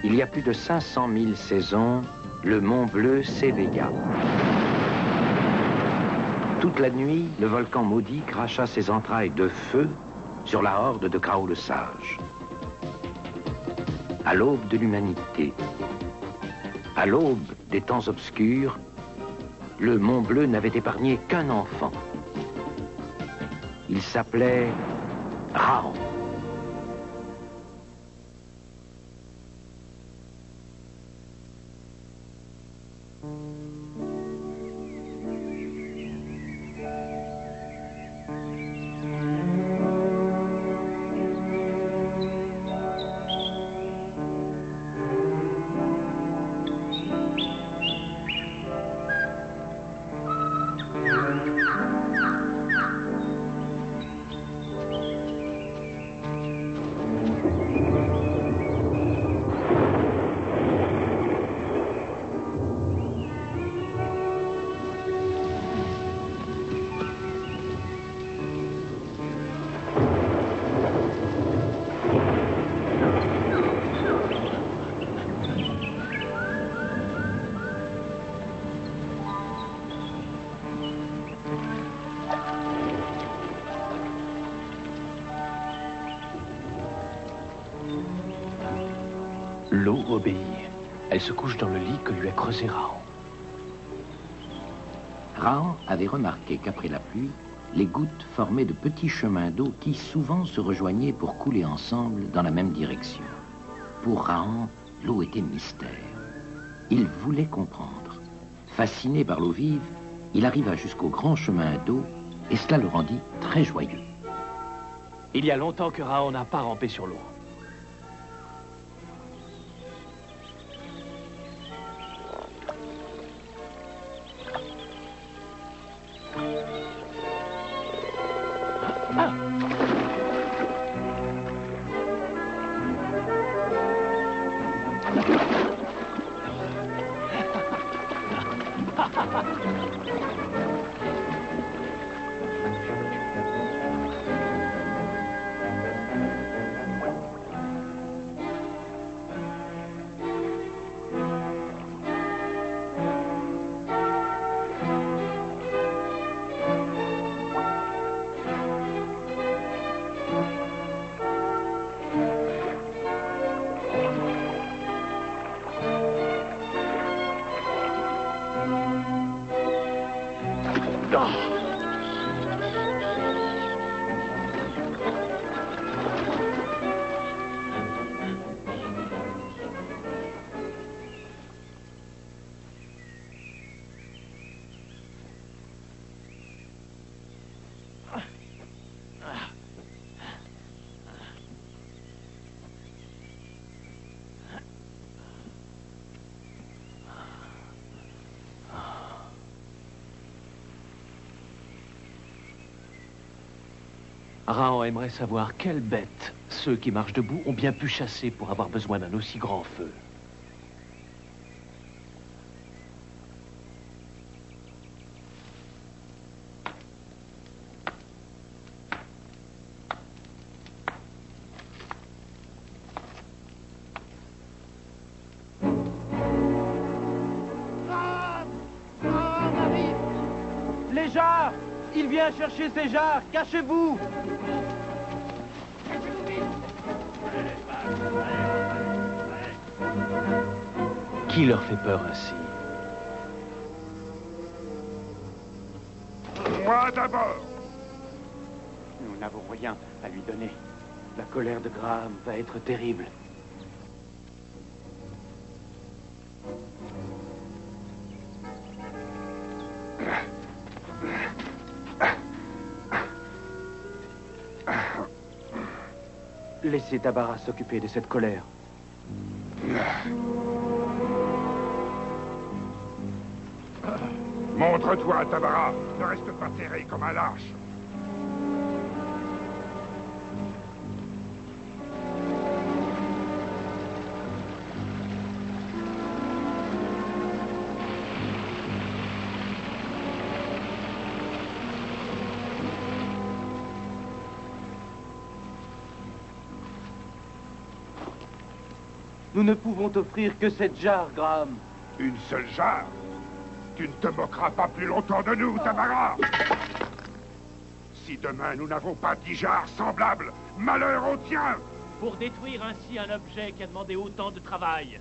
Il y a plus de 500 000 saisons, le Mont Bleu s'éveilla. Toute la nuit, le volcan maudit cracha ses entrailles de feu sur la horde de Grao le Sage. À l'aube de l'humanité, à l'aube des temps obscurs, le Mont Bleu n'avait épargné qu'un enfant. Il s'appelait Raon. L'eau obéit. Elle se couche dans le lit que lui a creusé Raon. Raon avait remarqué qu'après la pluie, les gouttes formaient de petits chemins d'eau qui souvent se rejoignaient pour couler ensemble dans la même direction. Pour Raon, l'eau était mystère. Il voulait comprendre. Fasciné par l'eau vive, il arriva jusqu'au grand chemin d'eau et cela le rendit très joyeux. Il y a longtemps que Raon n'a pas rampé sur l'eau. Raon aimerait savoir quelles bêtes ceux qui marchent debout ont bien pu chasser pour avoir besoin d'un aussi grand feu. Les jarres! Il vient chercher ses jarres! Cachez-vous! Qui leur fait peur ainsi? Moi d'abord! Nous n'avons rien à lui donner. La colère de Graham va être terrible. Laissez Tabara s'occuper de cette colère. Montre-toi, Tabara. Ne reste pas terré comme un lâche. Nous ne pouvons t'offrir que cette jarre, Graham. Une seule jarre? Tu ne te moqueras pas plus longtemps de nous, Tabara! Si demain nous n'avons pas 10 jarres semblables, malheur au tien! Pour détruire ainsi un objet qui a demandé autant de travail,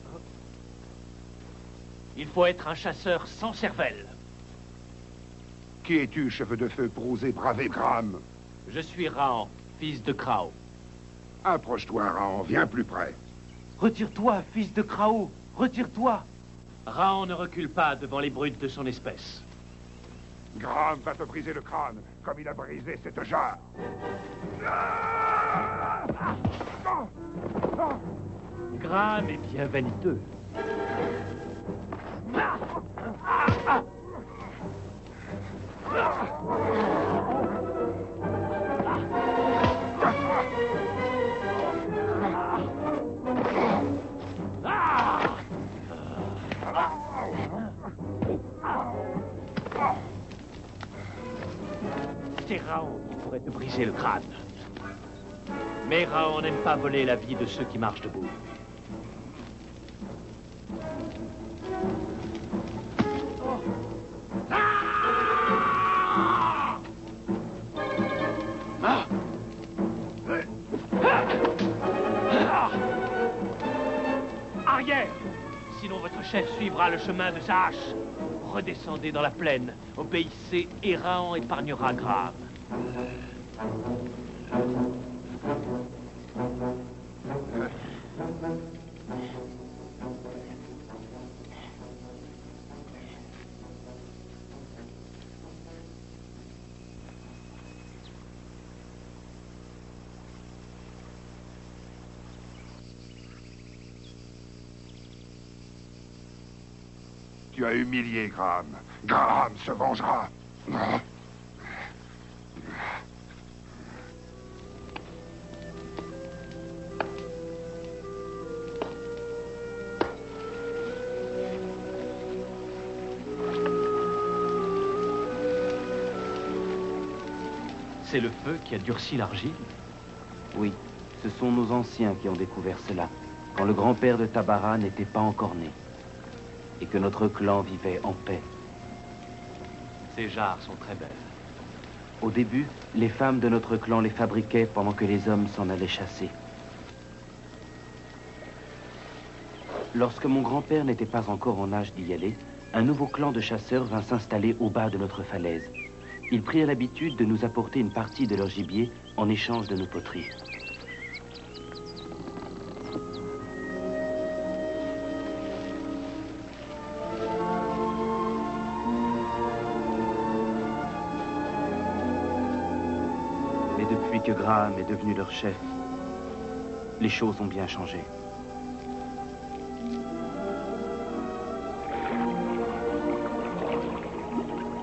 il faut être un chasseur sans cervelle. Qui es-tu, cheveu de feu, pour oser braver Graham? Je suis Rahan, fils de Krao. Approche-toi, Rahan, viens plus près. Retire-toi, fils de Krao. Retire-toi. Rahan ne recule pas devant les brutes de son espèce. Graham va te briser le crâne, comme il a brisé cette jarre. Graham est bien vaniteux. C'est Rahan qui pourrait te briser le crâne. Mais Rahan n'aime pas voler la vie de ceux qui marchent debout. Arrière! Sinon votre chef suivra le chemin de sa hache. Redescendez dans la plaine, obéissez et Rahan épargnera Graham. Tu as humilié Graham. Graham se vengera. C'est le feu qui a durci l'argile? Oui, ce sont nos anciens qui ont découvert cela, quand le grand-père de Tabara n'était pas encore né, et que notre clan vivait en paix. Ces jarres sont très belles. Au début, les femmes de notre clan les fabriquaient pendant que les hommes s'en allaient chasser. Lorsque mon grand-père n'était pas encore en âge d'y aller, un nouveau clan de chasseurs vint s'installer au bas de notre falaise. Ils prirent l'habitude de nous apporter une partie de leur gibier en échange de nos poteries. Mais depuis que Graham est devenu leur chef, les choses ont bien changé.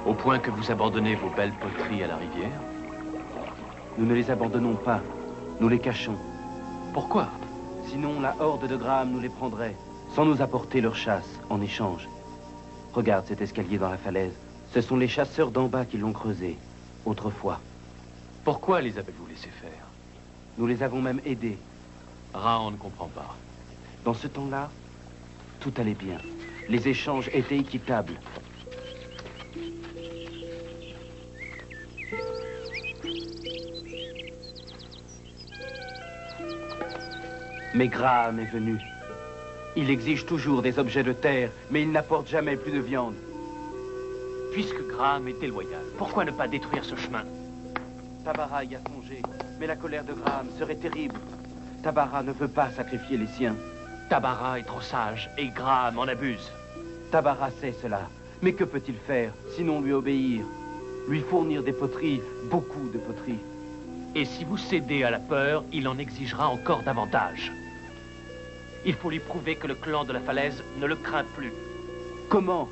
Au point que vous abandonnez vos belles poteries à la rivière? Nous ne les abandonnons pas, nous les cachons. Pourquoi? Sinon, la horde de Graham nous les prendrait, sans nous apporter leur chasse en échange. Regarde cet escalier dans la falaise. Ce sont les chasseurs d'en bas qui l'ont creusé, autrefois. Pourquoi les avez-vous laissés faire? Nous les avons même aidés. Rahan ne comprend pas. Dans ce temps-là, tout allait bien. Les échanges étaient équitables. Mais Graham est venu. Il exige toujours des objets de terre, mais il n'apporte jamais plus de viande. Puisque Graham est déloyal, pourquoi ne pas détruire ce chemin? Tabara y a songé, mais la colère de Graham serait terrible. Tabara ne veut pas sacrifier les siens. Tabara est trop sage et Graham en abuse. Tabara sait cela, mais que peut-il faire, sinon lui obéir? Lui fournir des poteries, beaucoup de poteries. Et si vous cédez à la peur, il en exigera encore davantage. Il faut lui prouver que le clan de la falaise ne le craint plus. Comment?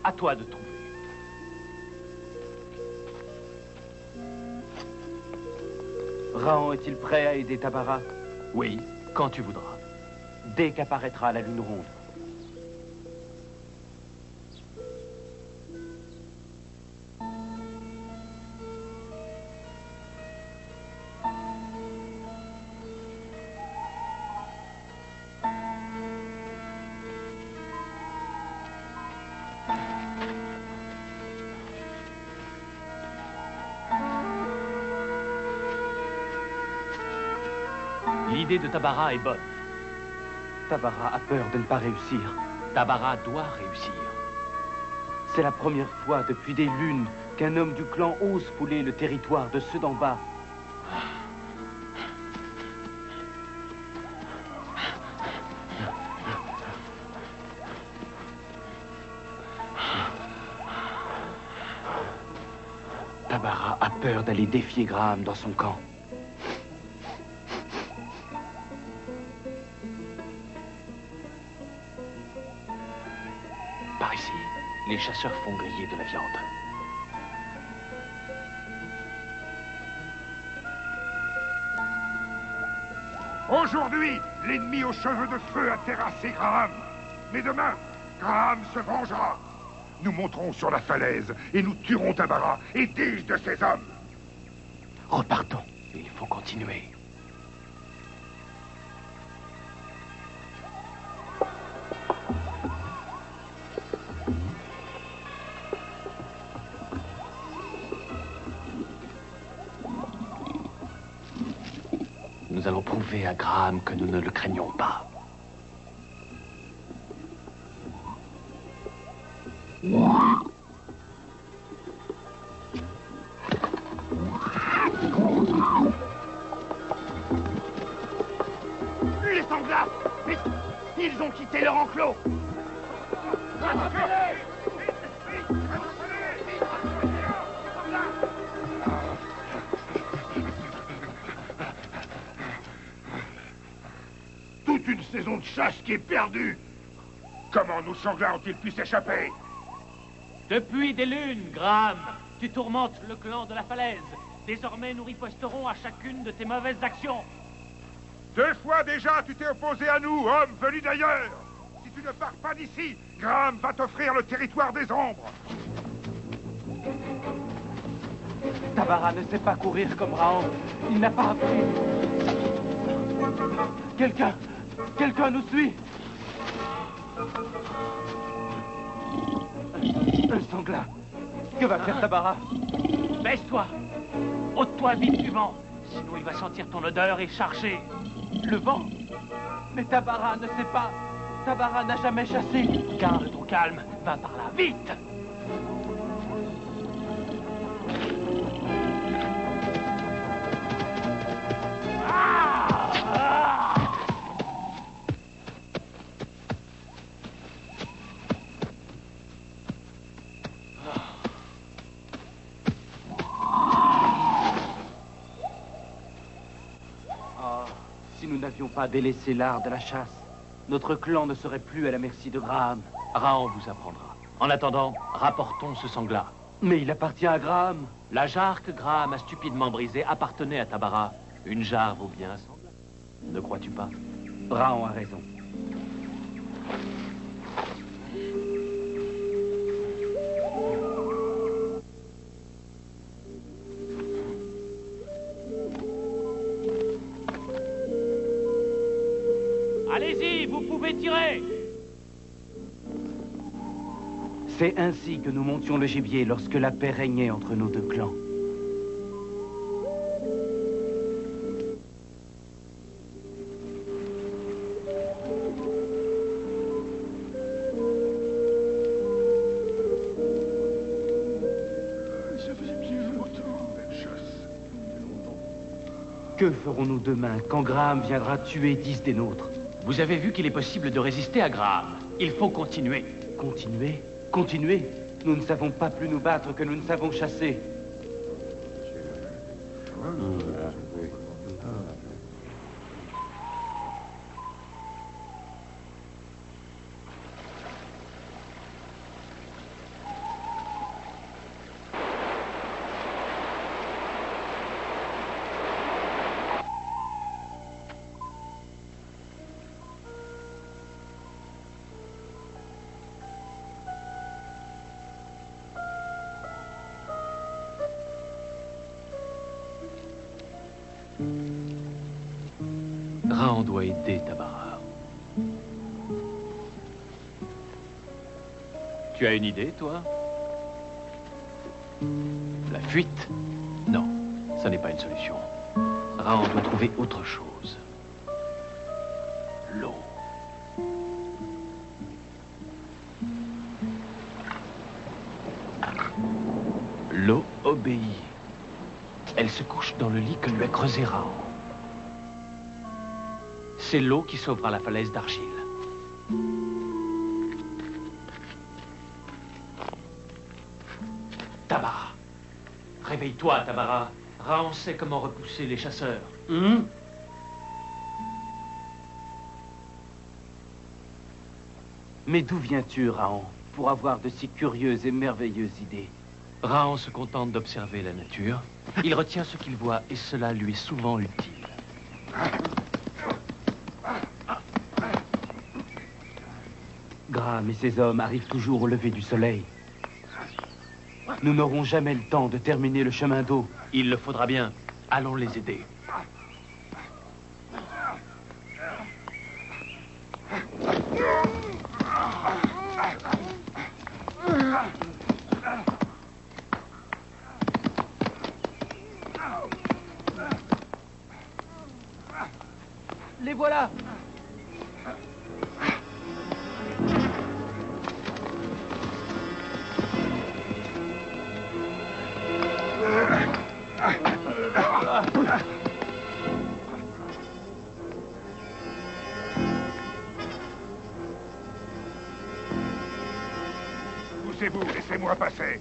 À toi de trouver. Rahan est-il prêt à aider Tabara? Oui, quand tu voudras. Dès qu'apparaîtra la lune ronde. L'idée de Tabara est bonne. Tabara a peur de ne pas réussir. Tabara doit réussir. C'est la première fois depuis des lunes qu'un homme du clan ose fouler le territoire de ceux d'en bas. Tabara a peur d'aller défier Graham dans son camp. Par ici, les chasseurs font griller de la viande. Aujourd'hui, l'ennemi aux cheveux de feu a terrassé Graham. Mais demain, Graham se vengera. Nous monterons sur la falaise et nous tuerons Tabara et 10 de ses hommes. Repartons. Il faut continuer. Nous allons prouver à Graham que nous ne le craignons pas. Les sanglats! Ils ont quitté leur enclos! Toute une saison de chasse qui est perdue! Comment nos sanglats ont-ils pu s'échapper? Depuis des lunes, Graham, tu tourmentes le clan de la falaise. Désormais, nous riposterons à chacune de tes mauvaises actions. 2 fois déjà, tu t'es opposé à nous, homme venu d'ailleurs. Si tu ne pars pas d'ici, Graham va t'offrir le territoire des ombres. Tabara ne sait pas courir comme Raon. Il n'a pas appris. Quelqu'un nous suit. Un sanglant. Que va faire Tabara? Baisse-toi. Ôte-toi vite du vent. Sinon, il va sentir ton odeur et charger. Le vent? Mais Tabara ne sait pas. Tabara n'a jamais chassé. Garde ton calme. Va par là, vite. Si nous n'avions pas délaissé l'art de la chasse, notre clan ne serait plus à la merci de Graham. Raon vous apprendra. En attendant, rapportons ce sanglat. Mais il appartient à Graham. La jarre que Graham a stupidement brisée appartenait à Tabara. Une jarre vaut bien un sanglat. Ne crois-tu pas? Raon a raison. Allez-y, vous pouvez tirer. C'est ainsi que nous montions le gibier lorsque la paix régnait entre nos 2 clans. Ça faisait bien longtemps, cette chasse. Que ferons-nous demain quand Graham viendra tuer 10 des nôtres? Vous avez vu qu'il est possible de résister à Graham. Il faut continuer. Continuer? Continuer? Nous ne savons pas plus nous battre que nous ne savons chasser. Raon doit aider Tabara. Tu as une idée, toi? La fuite? Non, ça n'est pas une solution. Raon doit trouver autre chose. l'eau. L'eau obéit. Elle se couche dans le lit que lui a creusé Raon. C'est l'eau qui sauvera la falaise d'argile. Tabara. Réveille-toi, Tabara. Raon sait comment repousser les chasseurs. Mais d'où viens-tu, Raon, pour avoir de si curieuses et merveilleuses idées? Raon se contente d'observer la nature. Il retient ce qu'il voit et cela lui est souvent utile. Graham et ses hommes arrivent toujours au lever du soleil. Nous n'aurons jamais le temps de terminer le chemin d'eau. Il le faudra bien. Allons les aider. Les voilà! Poussez-vous, laissez-moi passer.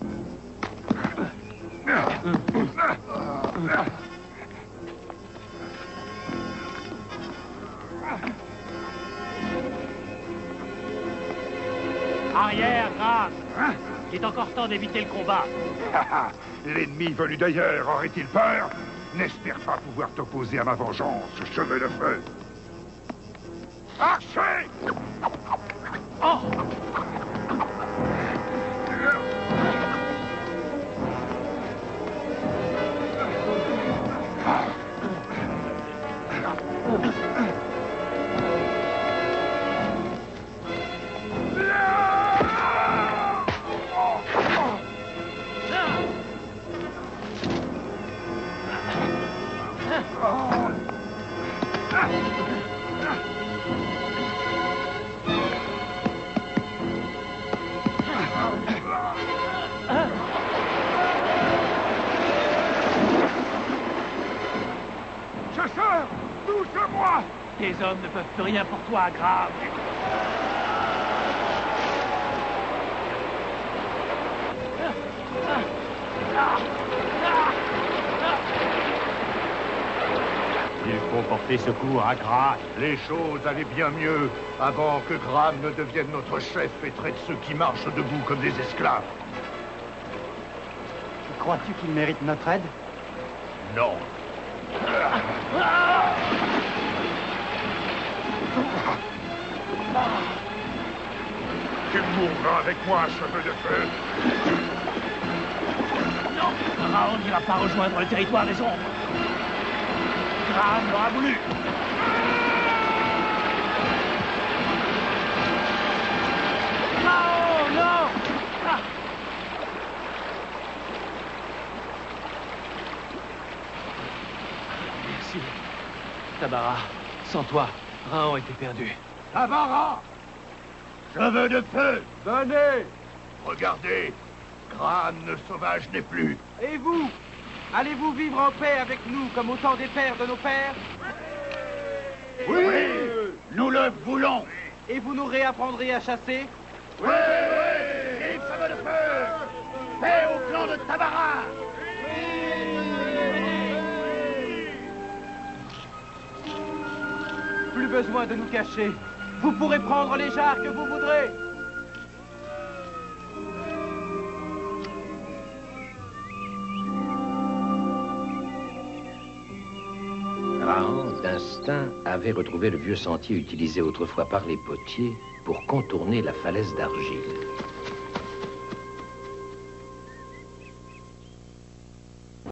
Arrière, Graham. Il est encore temps d'éviter le combat. L'ennemi venu d'ailleurs aurait-il peur? N'espère pas pouvoir t'opposer à ma vengeance, cheveu de feu. Archer! Oh! Chasseur, touche-moi! Tes hommes ne peuvent plus rien pour toi, Graham. Il faut porter secours à Graham. Les choses allaient bien mieux avant que Graham ne devienne notre chef et traite ceux qui marchent debout comme des esclaves. Crois-tu qu'il mérite notre aide? Non. Tu mourras avec moi, cheveu de feu. Non, Raon n'ira pas rejoindre le territoire des ombres. Graham l'aura voulu. Raon, non! Ah. Merci. Tabara, sans toi, Raon était perdu. Tabara! Cheveu de feu! Venez! Regardez, Graham le sauvage n'est plus. Et vous? Allez-vous vivre en paix avec nous comme au temps des pères de nos pères? Oui, nous le voulons. Et vous nous réapprendrez à chasser? Oui, vive cheveu de feu! Paix au clan de Tabara! Plus besoin de nous cacher. Vous pourrez prendre les jarres que vous voudrez. Raon, d'instinct, avait retrouvé le vieux sentier utilisé autrefois par les potiers pour contourner la falaise d'argile.